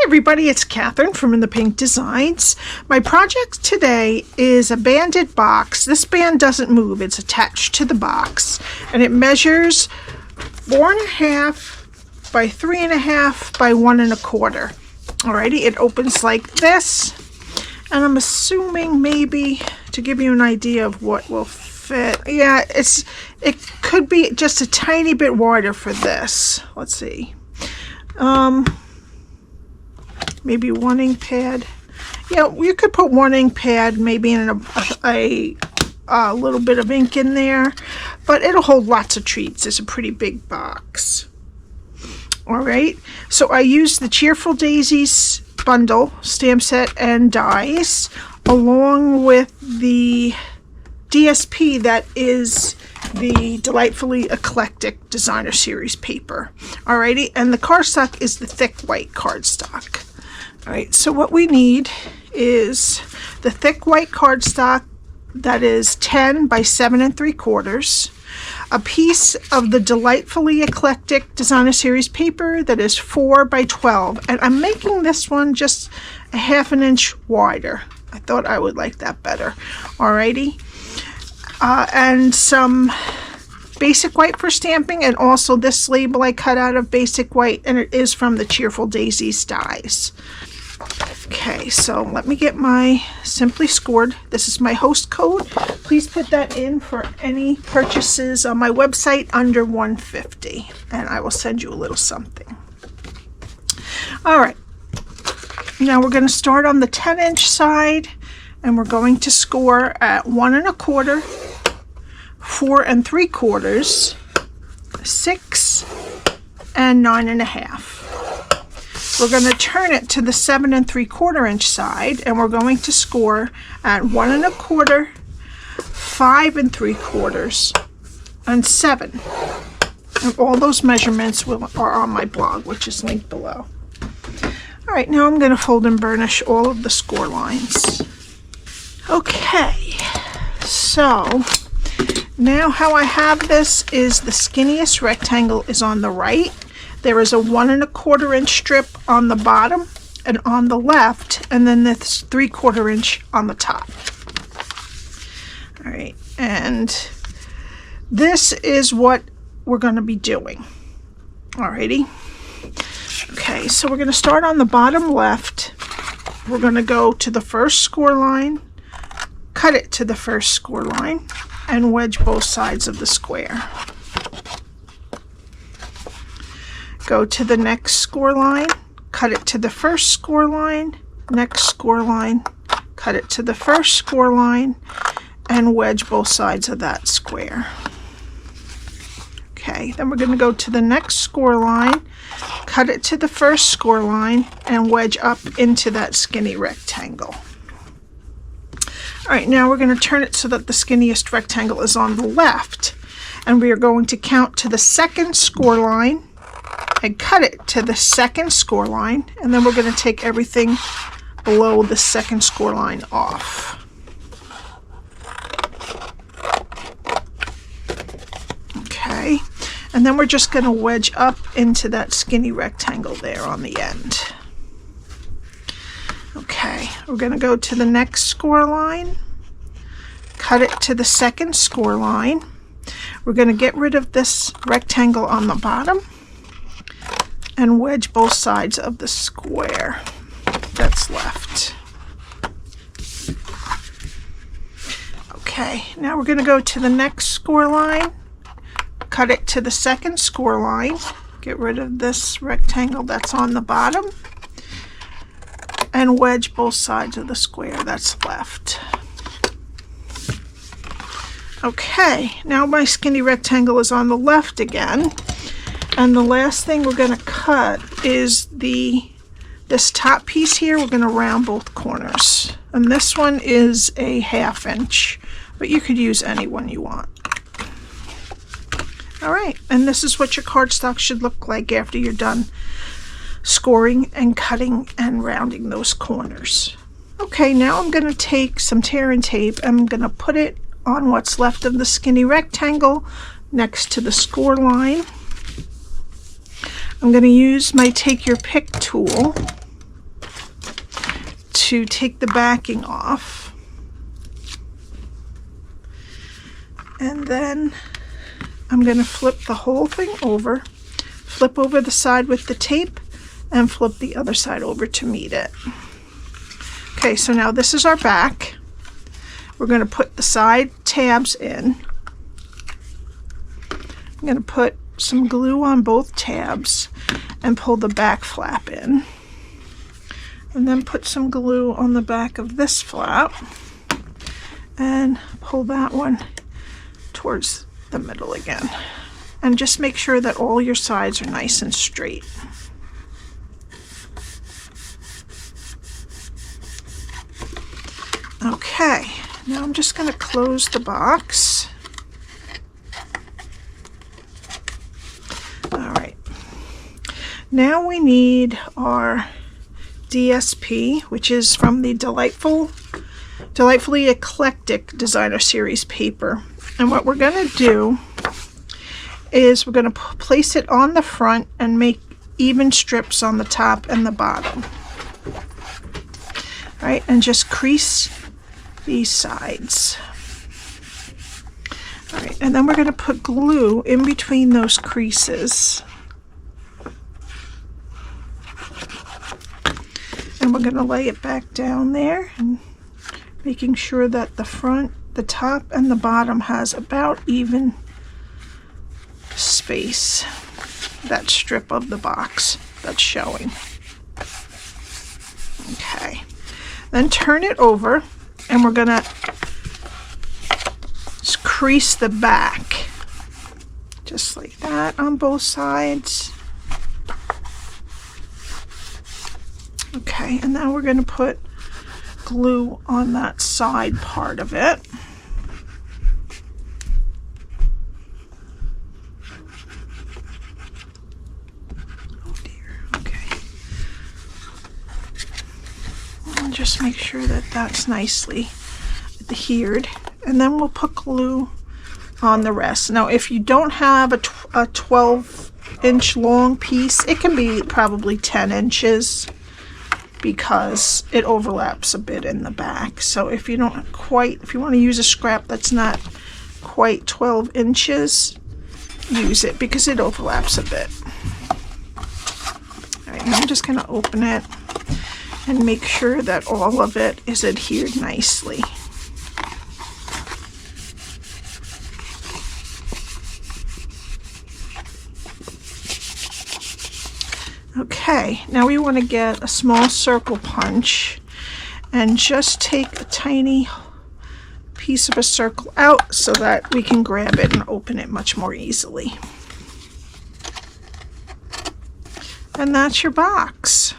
everybody, it's Cathryn from In the Pink Designs. My project today is a banded box. This band doesn't move, it's attached to the box, and it measures 4.5 by 3.5 by 1 1/4. Alrighty, it opens like this, and I'm assuming maybe to give you an idea of what will fit. Yeah, it could be just a tiny bit wider for this. Let's see. Maybe 1 ink pad. Yeah, you could put 1 ink pad, maybe in a little bit of ink in there, but it'll hold lots of treats. It's a pretty big box. All right, so I used the Cheerful Daisies bundle, stamp set, and dies, along with the DSP that is the Delightfully Eclectic Designer Series paper. Alrighty, and the cardstock is the thick white cardstock. Alright, so what we need is the thick white cardstock that is 10 by 7 3/4, a piece of the Delightfully Eclectic Designer Series paper that is 4 by 12, and I'm making this one just a 1/2 inch wider. I thought I would like that better. Alrighty. And some basic white for stamping, and also this label I cut out of basic white, and it is from the Cheerful Daisies dies. Okay, so let me get my Simply Scored. This is my host code. Please put that in for any purchases on my website under $150, and I will send you a little something. All right, now we're going to start on the 10-inch side, and we're going to score at 1 1/4, 4 3/4, 6, and 9 1/2. We're going to turn it to the 7 3/4 inch side, and we're going to score at 1 1/4, 5 3/4, and 7. And all those measurements are on my blog, which is linked below. All right, now I'm going to fold and burnish all of the score lines. Okay, so now how I have this is the skinniest rectangle is on the right. There is a 1 1/4 inch strip on the bottom and on the left, and then this 3/4 inch on the top. All right, and this is what we're going to be doing. Alrighty. Okay, so we're going to start on the bottom left. We're going to go to the first score line, cut it to the first score line, and wedge both sides of the square. Go to the next score line, cut it to the first score line, next score line, cut it to the first score line, and wedge both sides of that square. Okay, then we're going to go to the next score line, cut it to the first score line, and wedge up into that skinny rectangle. All right, now we're going to turn it so that the skinniest rectangle is on the left, and we are going to count to the second score line and cut it to the second score line, and then we're going to take everything below the second score line off. Okay, and then we're just going to wedge up into that skinny rectangle there on the end. Okay, we're going to go to the next score line, cut it to the second score line. We're going to get rid of this rectangle on the bottom and wedge both sides of the square that's left. Okay, now we're going to go to the next score line, cut it to the second score line, get rid of this rectangle that's on the bottom, and wedge both sides of the square that's left. Okay, now my skinny rectangle is on the left again, and the last thing we're going to cut is this top piece here. We're going to round both corners, and this one is a 1/2 inch, but you could use any one you want. All right, and this is what your cardstock should look like after you're done scoring and cutting and rounding those corners. Okay, now I'm going to take some tear and tape. I'm going to put it on what's left of the skinny rectangle next to the score line. I'm going to use my Take Your Pick tool to take the backing off. And then I'm going to flip the whole thing over, flip over the side with the tape, and flip the other side over to meet it. Okay, so now this is our back. We're going to put the side tabs in. I'm going to put some glue on both tabs and pull the back flap in. And then put some glue on the back of this flap and pull that one towards the middle again. And just make sure that all your sides are nice and straight. Okay, now I'm just going to close the box. All right. Now we need our DSP, which is from the Delightfully Eclectic Designer Series paper. And what we're going to do is we're going to place it on the front and make even strips on the top and the bottom. All right, and just crease these sides. All right, and then we're going to put glue in between those creases. And we're going to lay it back down there, and making sure that the front, the top, and the bottom has about even space, that strip of the box that's showing. Okay, then turn it over, and we're going to crease the back just like that on both sides. Okay, and now we're going to put glue on that side part of it. Oh dear, okay. And just make sure that that's nicely adhered. And then we'll put glue on the rest. Now, if you don't have a 12-inch long piece, it can be probably 10 inches. Because it overlaps a bit in the back. So if you want to use a scrap that's not quite 12 inches, use it because it overlaps a bit. All right, now I'm just going to open it and make sure that all of it is adhered nicely. Okay, now we want to get a small circle punch and just take a tiny piece of a circle out so that we can grab it and open it much more easily. And that's your box.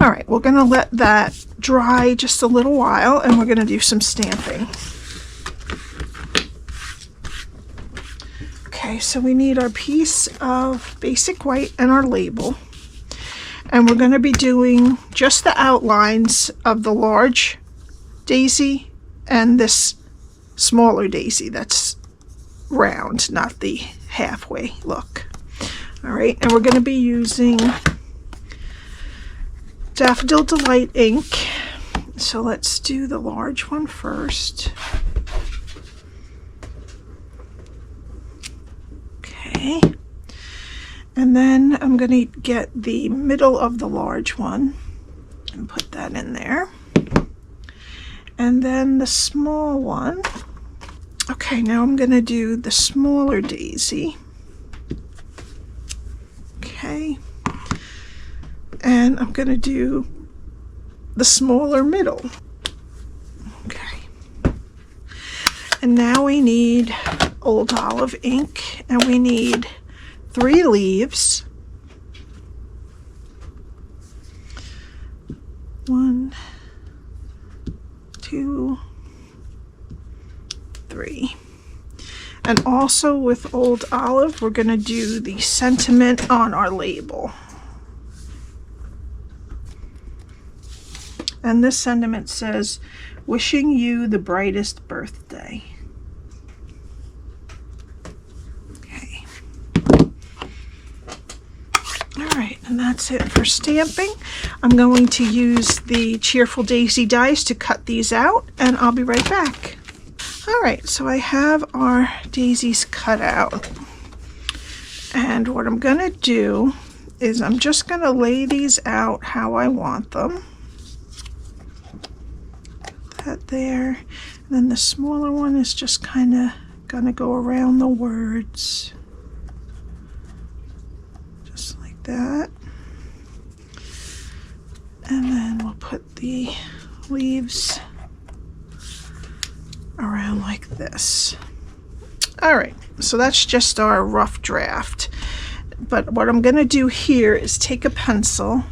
All right, we're going to let that dry just a little while, and we're going to do some stamping. Okay, so we need our piece of basic white and our label, and we're going to be doing just the outlines of the large daisy and this smaller daisy that's round, not the halfway look. All right, and we're going to be using Daffodil Delight Ink. So let's do the large one first. Okay, and then I'm going to get the middle of the large one and put that in there. And then the small one. Okay, now I'm going to do the smaller daisy. Okay, and I'm going to do the smaller middle. Okay, and now we need Old Olive ink, and we need 3 leaves. 1, 2, 3. And also with Old Olive, we're going to do the sentiment on our label. And this sentiment says, "Wishing you the brightest birthday." Okay. All right, and that's it for stamping. I'm going to use the Cheerful Daisy dies to cut these out, and I'll be right back. All right, so I have our daisies cut out. And what I'm going to do is I'm just going to lay these out how I want them. Put that there. And then the smaller one is just kind of going to go around the words. Just like that. And then we'll put the leaves around like this. All right, so that's just our rough draft. But what I'm going to do here is take a pencil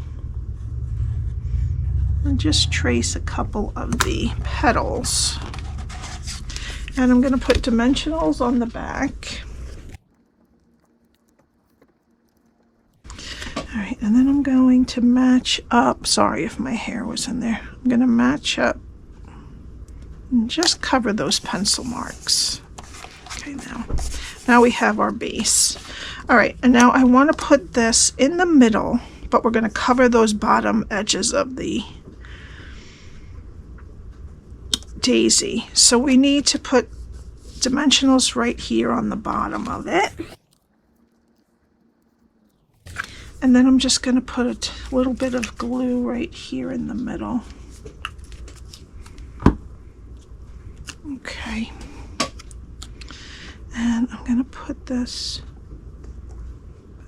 and just trace a couple of the petals. And I'm going to put dimensionals on the back. All right, and then I'm going to match up. Sorry if my hair was in there. I'm going to match up and just cover those pencil marks. Okay, now we have our base. All right, and now I want to put this in the middle, but we're going to cover those bottom edges of the daisy. So we need to put dimensionals right here on the bottom of it. And then I'm just going to put a little bit of glue right here in the middle. Okay. And I'm going to put this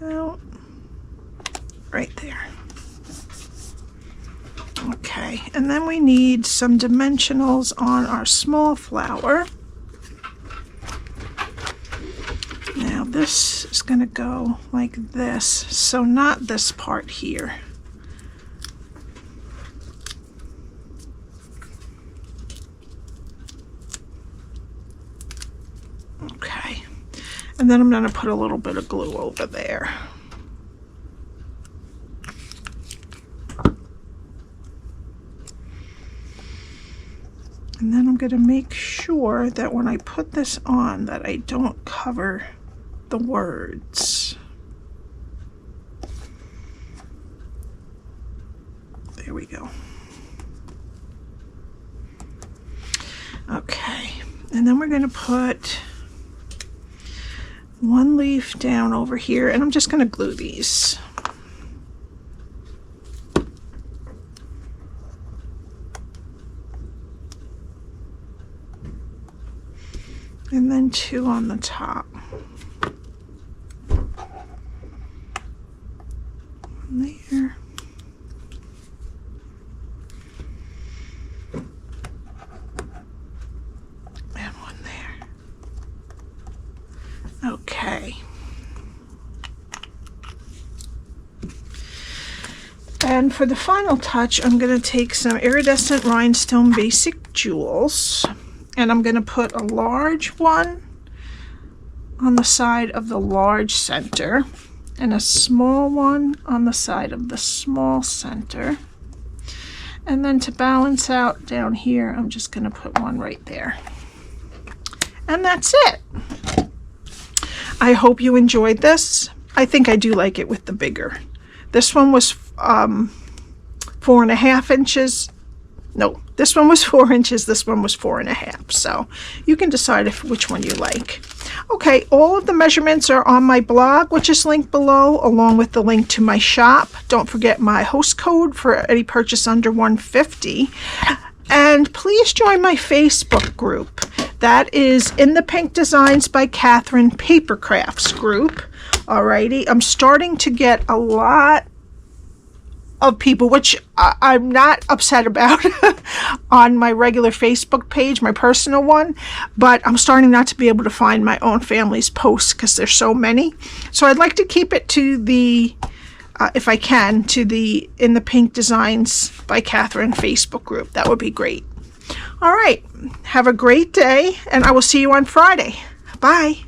out right there. Okay, and then we need some dimensionals on our small flower. Now this is going to go like this, so not this part here. Okay, and then I'm going to put a little bit of glue over there. And then I'm going to make sure that when I put this on that I don't cover the words. There we go. Okay, and then we're going to put one leaf down over here, and I'm just going to glue these. And then two on the top. One there. And one there. Okay. And for the final touch, I'm going to take some Iridescent Rhinestone Basic Jewels. And I'm going to put a large one on the side of the large center and a small one on the side of the small center. And then to balance out down here, I'm just going to put one right there. And that's it. I hope you enjoyed this. I think I do like it with the bigger. This one was 4.5 inches. No, this one was 4 inches, this one was 4.5. So you can decide which one you like. Okay, all of the measurements are on my blog, which is linked below, along with the link to my shop. Don't forget my host code for any purchase under $150. And please join my Facebook group. That is In the Pink Designs by Cathryn Paper Crafts group. Alrighty, I'm starting to get a lot of people, which I'm not upset about on my regular Facebook page, my personal one, but I'm starting not to be able to find my own family's posts because there's so many. So I'd like to keep it to the, if I can, to the In the Pink Designs by Cathryn Facebook group. That would be great. All right, have a great day, and I will see you on Friday. Bye.